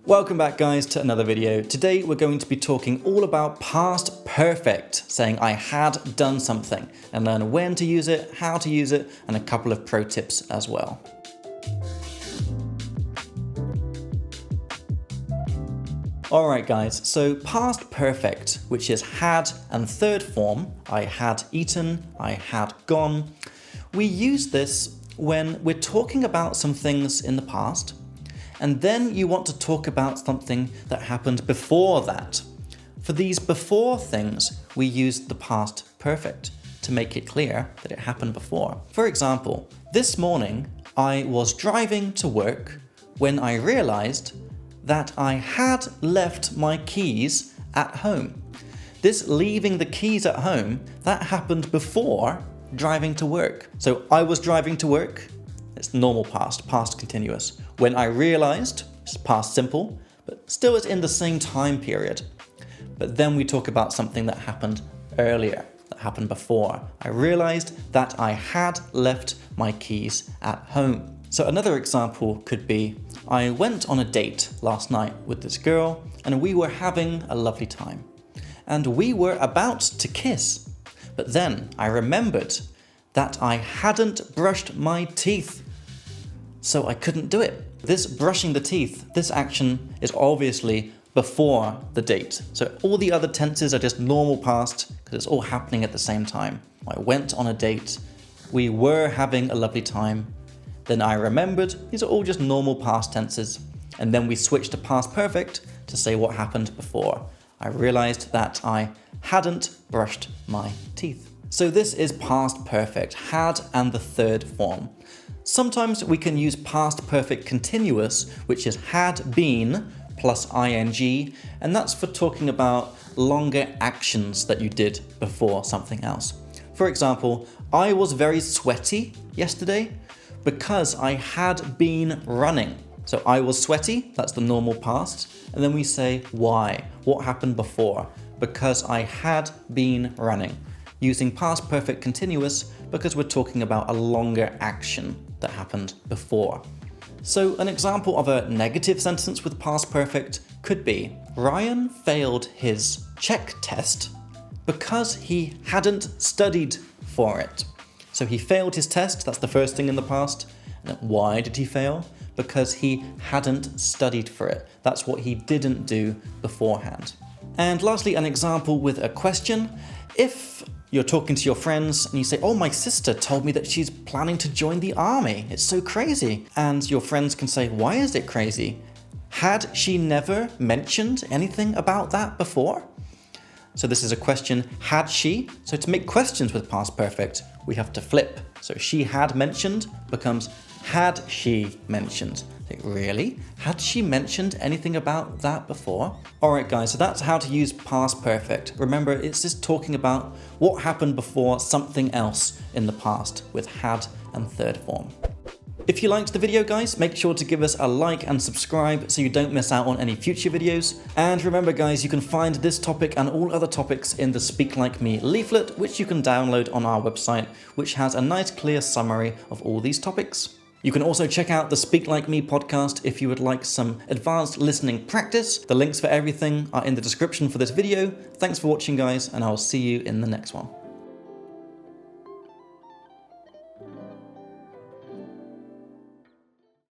Welcome back guys to another video. Today we're going to be talking all about past perfect, saying I had done something, and learn when to use it, how to use it, and a couple of pro tips as well. Alright guys, so past perfect, which is had and third form, I had eaten, I had gone, we use this when we're talking about some things in the past, and then you want to talk about something that happened before that. For these before things, we use the past perfect to make it clear that it happened before. For example, this morning I was driving to work when I realized that I had left my keys at home. This leaving the keys at home, that happened before driving to work. So I was driving to work, it's normal past, past continuous. When I realized, it's past simple, but still it's in the same time period. But then we talk about something that happened earlier, that happened before. I realized that I had left my keys at home. So another example could be, I went on a date last night with this girl and we were having a lovely time. And we were about to kiss. But then I remembered that I hadn't brushed my teeth, so I couldn't do it. This brushing the teeth, this action is obviously before the date. So all the other tenses are just normal past because it's all happening at the same time. I went on a date, we were having a lovely time, then I remembered, these are all just normal past tenses. And then we switch to past perfect to say what happened before. I realized that I hadn't brushed my teeth. So this is past perfect, had and the third form. Sometimes we can use past perfect continuous, which is had been plus ing, and that's for talking about longer actions that you did before something else. For example, I was very sweaty yesterday because I had been running. So I was sweaty, that's the normal past, and then we say why, what happened before, because I had been running. Using past perfect continuous because we're talking about a longer action that happened before. So an example of a negative sentence with past perfect could be, Ryan failed his Czech test because he hadn't studied for it. So he failed his test, that's the first thing in the past. And why did he fail? Because he hadn't studied for it. That's what he didn't do beforehand. And lastly, an example with a question. If you're talking to your friends and you say, oh, my sister told me that she's planning to join the army. It's so crazy. And your friends can say, why is it crazy? Had she never mentioned anything about that before? So this is a question, had she? So to make questions with past perfect, we have to flip. So she had mentioned becomes had she mentioned. Like, really? Had she mentioned anything about that before? Alright guys, so that's how to use past perfect. Remember, it's just talking about what happened before something else in the past with had and third form. If you liked the video guys, make sure to give us a like and subscribe so you don't miss out on any future videos. And remember guys, you can find this topic and all other topics in the Speak Like Me leaflet, which you can download on our website, which has a nice clear summary of all these topics. You can also check out the Speak Like Me podcast if you would like some advanced listening practice. The links for everything are in the description for this video. Thanks for watching guys, and I will see you in the next one.